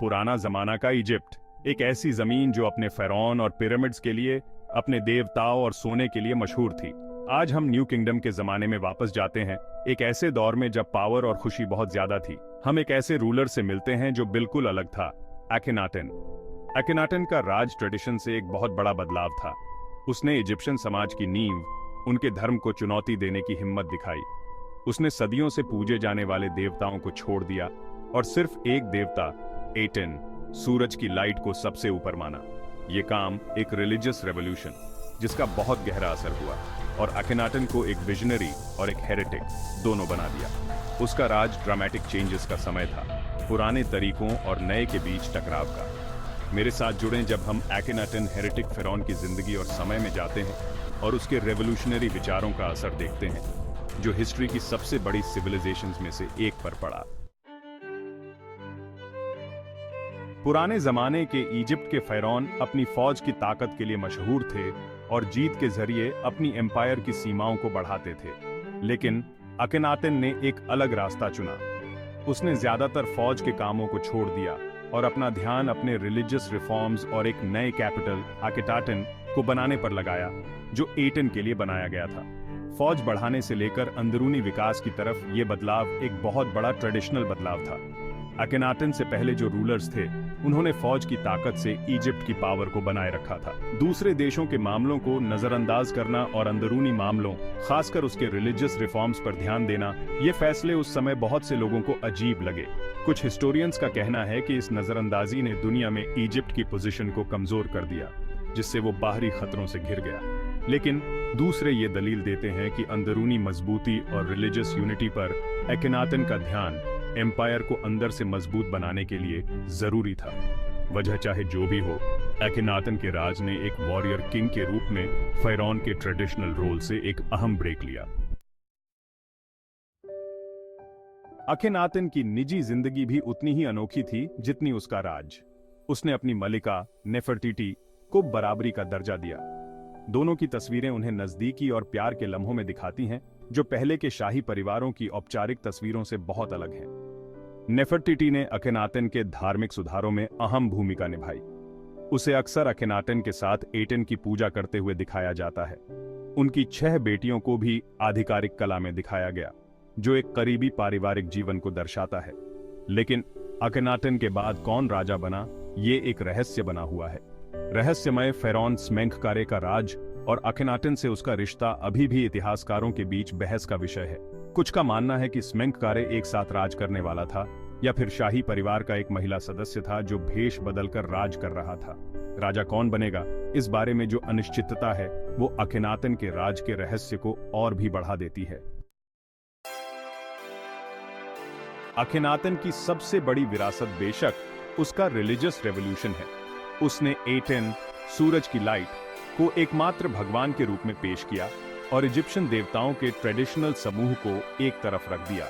पुराना जमाना का इजिप्ट, एक ऐसी जमीन जो अपने फेरौन और पिरामिड्स के लिए, अपने देवताओं और सोने के लिए मशहूर थी। आज हम न्यू किंगडम के जमाने में वापस जाते हैं, एक ऐसे दौर में जब पावर और खुशी बहुत ज्यादा थी। हम एक ऐसे रूलर से मिलते हैं जो बिल्कुल अलग था, अखनाटन। अखनाटन का राज ट्रेडिशन से एक बहुत बड़ा बदलाव था। उसने इजिप्शियन समाज की नींव, उनके धर्म को चुनौती देने की हिम्मत दिखाई। उसने सदियों से पूजे जाने वाले देवताओं को छोड़ दिया और सिर्फ एक देवता, एटन, सूरज की लाइट को सबसे ऊपर माना। ये काम एक रिलीजियस रेवोल्यूशन जिसका बहुत गहरा असर हुआ और अखनाटन को एक विजनरी और एक हेरेटिक दोनों बना दिया। उसका राज ड्रामेटिक चेंजेस का समय था, पुराने तरीकों और नए के बीच टकराव का। मेरे साथ जुड़ें जब हम अखनाटन हेरेटिक फिरौन की जिंदगी और समय में जाते हैं और उसके रेवोल्यूशनरी विचारों का असर देखते हैं, जो हिस्ट्री की सबसे बड़ी सिविलाइजेशंस में से एक पर पड़ा। पुराने जमाने के इजिप्ट के फिरौन अपनी फौज की ताकत के लिए मशहूर थे और जीत के जरिए अपनी एम्पायर की सीमाओं को बढ़ाते थे। लेकिन अखनाटन ने एक अलग रास्ता चुना। उसने ज्यादातर फौज के कामों को छोड़ दिया और अपना ध्यान अपने रिलीजियस रिफॉर्म्स और एक नए कैपिटल अखनाटन को बनाने पर लगाया, जो एटन के लिए बनाया गया था। फौज बढ़ाने से लेकर अंदरूनी विकास की तरफ यह बदलाव एक बहुत बड़ा ट्रेडिशनल बदलाव था। अखनाटन से पहले जो रूलर्स थे, उन्होंने फौज की ताकत से इजिप्ट की पावर को बनाए रखा था। दूसरे देशों के मामलों को नजरअंदाज करना और अंदरूनी मामलों, खासकर उसके रिलीजियस रिफॉर्म्स पर ध्यान देना, ये फैसले उस समय बहुत से लोगों को अजीब लगे। कुछ हिस्टोरियंस का कहना है कि इस नजरअंदाजी ने दुनिया में इजिप्ट की पोजीशन को कमजोर कर दिया, जिससे वो बाहरी खतरों से घिर गया। लेकिन दूसरे ये दलील देते हैं कि अंदरूनी मजबूती और रिलीजियस यूनिटी पर अखनाटन का ध्यान एम्पायर को अंदर से मजबूत बनाने के लिए जरूरी था। वजह चाहे जो भी हो, अखनाटन के राज ने एक वॉरियर किंग के रूप में फिरौन के ट्रेडिशनल रोल से एक अहम ब्रेक लिया। अखनाटन की निजी जिंदगी भी उतनी ही अनोखी थी जितनी उसका राज। उसने अपनी मलिका नेफरटिटी को बराबरी का दर्जा दिया। दोनों की तस्वीरें उन्हें नजदीकी और प्यार के लम्हों में दिखाती हैं, जो पहले के शाही परिवारों की औपचारिक तस्वीरों से बहुत अलग हैं। नेफरटिटी ने अखनाटन के धार्मिक सुधारों में अहम भूमिका निभाई। उसे अक्सर अखनाटन के साथ एटन की पूजा करते हुए दिखाया जाता है। उनकी 6 बेटियों को भी आधिकारिक कला में दिखाया गया, जो एक करीबी पारिवारिक जीवन को दर्शाता है। लेकिन अखनाटन के बाद कौन राजा बना, ये एक रहस्य बना हुआ है। रहस्यमय फिरौन स्मेंखकारे का राज और अखनाटन से उसका रिश्ता अभी भी इतिहासकारों के बीच बहस का विषय है। कुछ का मानना है कि स्मेंखकारे एक साथ राज करने वाला था, या फिर शाही परिवार का एक महिला सदस्य था जो भेष बदलकर राज कर रहा था। राजा कौन बनेगा, इस बारे में जो अनिश्चितता है, वो अखनाटन के राज के रहस्य को और भी बढ़ा देती है। अखनाटन की सबसे बड़ी विरासत बेशक उसका रिलीजियस रेवोल्यूशन है। उसने एटन, सूरज की लाइट, को एकमात्र भगवान के रूप में पेश किया और इजिप्शियन देवताओं के ट्रेडिशनल समूह को एक तरफ रख दिया।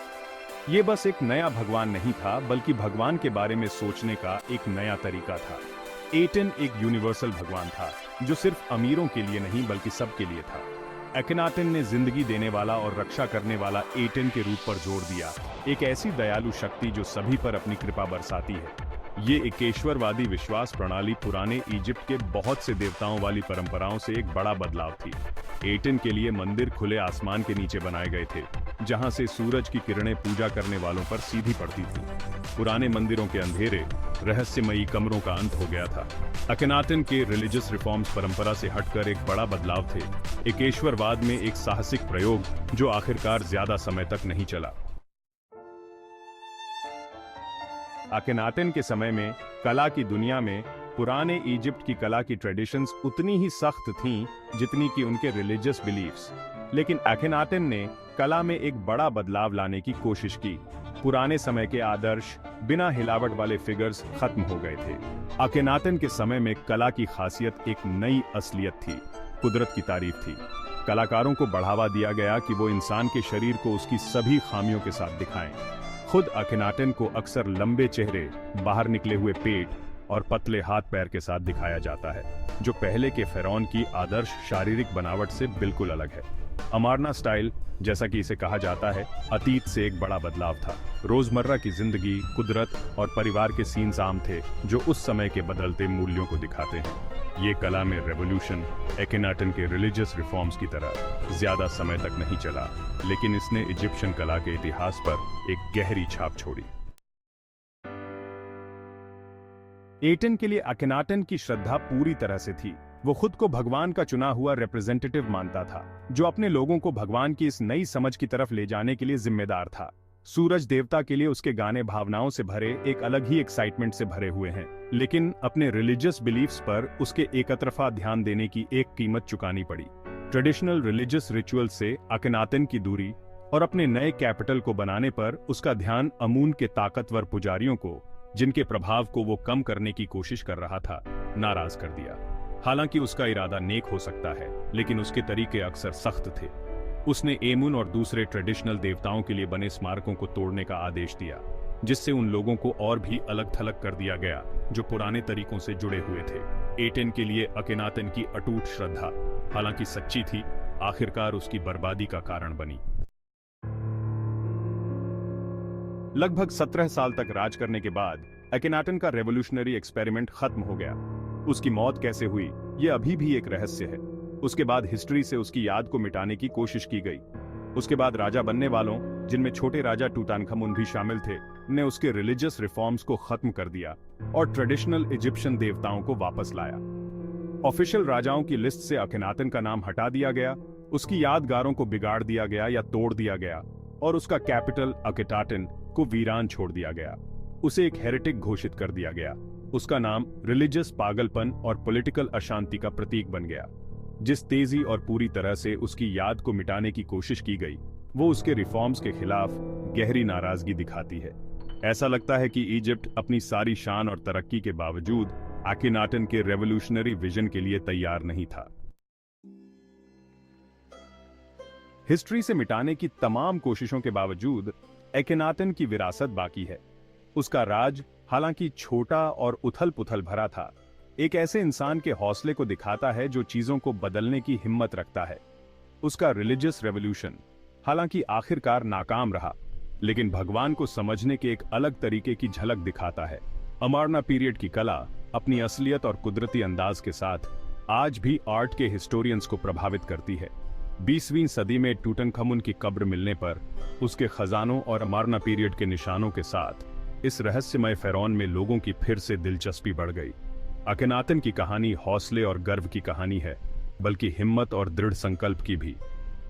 ये बस एक नया भगवान नहीं था, बल्कि भगवान के बारे में सोचने का एक नया तरीका था। एटन एक यूनिवर्सल भगवान था, जो सिर्फ अमीरों के लिए नहीं बल्कि सबके लिए था। अखनाटन ने जिंदगी देने वाला और रक्षा करने वाला एटन के रूप पर जोर दिया, एक ऐसी दयालु शक्ति जो सभी पर अपनी कृपा बरसाती है। ये एकेश्वरवादी विश्वास प्रणाली पुराने इजिप्ट के बहुत से देवताओं वाली परंपराओं से एक बड़ा बदलाव थी। एटन के लिए मंदिर खुले आसमान के नीचे बनाए गए थे, जहां से सूरज की किरणें पूजा करने वालों पर सीधी पड़ती थी। पुराने मंदिरों के अंधेरे, रहस्यमयी कमरों का अंत हो गया था। अखनाटन के रिलीजियस रिफॉर्म्स परंपरा से हटकर एक बड़ा बदलाव थे, एकेश्वरवाद में एक साहसिक प्रयोग जो आखिरकार ज्यादा समय तक नहीं चला। अखनाटन के समय में कला की दुनिया में पुराने इजिप्ट की कला की ट्रेडिशंस उतनी ही सख्त थीं जितनी कि उनके रिलीजियस बिलीफ्स। लेकिन अखनाटन ने कला में एक बड़ा बदलाव लाने की कोशिश की। पुराने समय के आदर्श, बिना हिलावट वाले फिगर्स खत्म हो गए थे। अखनाटन के समय में कला की खासियत एक नई असलियत थी, कुदरत की तारीफ थी। कलाकारों को बढ़ावा दिया गया कि वो इंसान के शरीर को उसकी सभी खामियों के साथ दिखाएं। खुद अखनाटन को अक्सर लंबे चेहरे, बाहर निकले हुए पेट और पतले हाथ पैर के साथ दिखाया जाता है, जो पहले के फिरौन की आदर्श शारीरिक बनावट से बिल्कुल अलग है। अमारना स्टाइल, जैसा कि इसे कहा जाता है, अतीत से एक बड़ा बदलाव था। रोजमर्रा की जिंदगी, कुदरत और परिवार के सीन्स आम थे जो उस समय के बदलते मूल्यों को दिखाते हैं। ये कला में रेवोल्यूशन एकेनाटन के रिलीजियस रिफॉर्म्स की तरह ज्यादा समय तक नहीं चला, लेकिन इसने इजिप्शियन कला के इतिहास पर एक गहरी छाप छोड़ी। एटेन के लिए अकेनाटन की श्रद्धा पूरी तरह से थी। वो खुद को भगवान का चुना हुआ रिप्रेजेंटेटिव मानता था, जो अपने लोगों को भगवान की इस नई समझ की तरफ ले जाने के लिए जिम्मेदार था। सूरज देवता के लिए उसके गाने भावनाओं से भरे, एक अलग ही एक्साइटमेंट से भरे हुए हैं, लेकिन अपने रिलीजियस बिलीफ्स पर उसके एकतरफा ध्यान देने की एक कीमत चुकानी पड़ी। ट्रेडिशनल रिलीजियस रिचुअल से अकेनाटन की दूरी और अपने नए कैपिटल को बनाने पर उसका ध्यान अमून के ताकतवर पुजारियों को, जिनके प्रभाव को वो कम करने की कोशिश कर रहा था, नाराज कर दिया। हालांकि उसका इरादा नेक हो सकता है, लेकिन उसके तरीके अक्सर सख्त थे। उसने एमुन और दूसरे ट्रेडिशनल देवताओं के लिए बने स्मारकों को तोड़ने का आदेश दिया, जिससे उन लोगों को और भी अलग थलग कर दिया गया जो पुराने तरीकों से जुड़े हुए थे। एटेन के लिए अकेनातन की अटूट श्रद्धा, हालांकि सच्ची थी, आखिरकार उसकी बर्बादी का कारण बनी। लगभग 17 साल तक राज करने के बाद अकेनाटन का रेवोल्यूशनरी एक्सपेरिमेंट खत्म हो गया। उसकी मौत कैसे हुई, यह अभी भी एक रहस्य है। उसके बाद हिस्ट्री से उसकी याद को मिटाने की कोशिश की गई। उसके बाद राजा बनने वालों, जिनमें छोटे राजा टूटानखमुन भी शामिल थे, ने उसके रिलीजियस रिफॉर्म्स को खत्म कर दिया और ट्रेडिशनल इजिप्शियन देवताओं को वापस लाया। ऑफिशियल राजाओं की लिस्ट से अकेनाटन का नाम हटा दिया गया, उसकी यादगारों को बिगाड़ दिया गया या तोड़ दिया गया, और उसका कैपिटल अकेटाटन को वीरान छोड़ दिया गया। उसे एक हेरेटिक घोषित कर दिया गया। उसका नाम रिलीजियस पागलपन और पॉलिटिकल अशांति का प्रतीक बन गया। जिस तेजी और पूरी तरह से उसकी याद को मिटाने की कोशिश की गई, वो उसके रिफॉर्म्स के खिलाफ गहरी नाराजगी दिखाती है। ऐसा लगता है कि इजिप्ट अपनी सारी शान और तरक्की के बावजूद अकेनाटन के रेवोल्यूशनरी विजन के लिए तैयार नहीं था। हिस्ट्री से मिटाने की तमाम कोशिशों के बावजूद अकेनाटन की विरासत बाकी है। उसका राज, हालांकि छोटा और उथल-पुथल भरा था, एक ऐसे इंसान के हौसले को दिखाता है जो चीजों को बदलने की हिम्मत रखता है। उसका रिलीजियस रेवोल्यूशन, हालांकि आखिरकार नाकाम रहा, लेकिन भगवान को समझने के एक अलग तरीके की झलक दिखाता है। अमारना पीरियड की कला अपनी असलियत और कुदरती अंदाज के साथ आज भी आर्ट के हिस्टोरियंस को प्रभावित करती है। 20वीं सदी में टूटनखमुन की कब्र मिलने पर उसके खजानों और अमारना पीरियड के निशानों के साथ इस रहस्यमय फेरौन में लोगों की फिर से दिलचस्पी बढ़ गई। अकेनाटन की कहानी हौसले और गर्व की कहानी है, बल्कि हिम्मत और दृढ़ संकल्प की भी।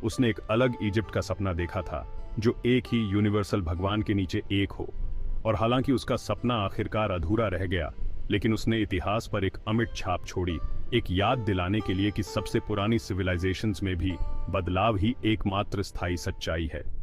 उसने एक अलग इजिप्ट का सपना देखा था, जो एक ही यूनिवर्सल भगवान के नीचे एक हो। और हालांकि उसका सपना आखिरकार अधूरा रह गया, लेकिन उसने इतिहास पर एक अमिट छाप छोड़ी, एक याद दिलाने के लिए कि सबसे पुरानी सिविलाइजेशंस में भी बदलाव ही एकमात्र स्थायी सच्चाई है।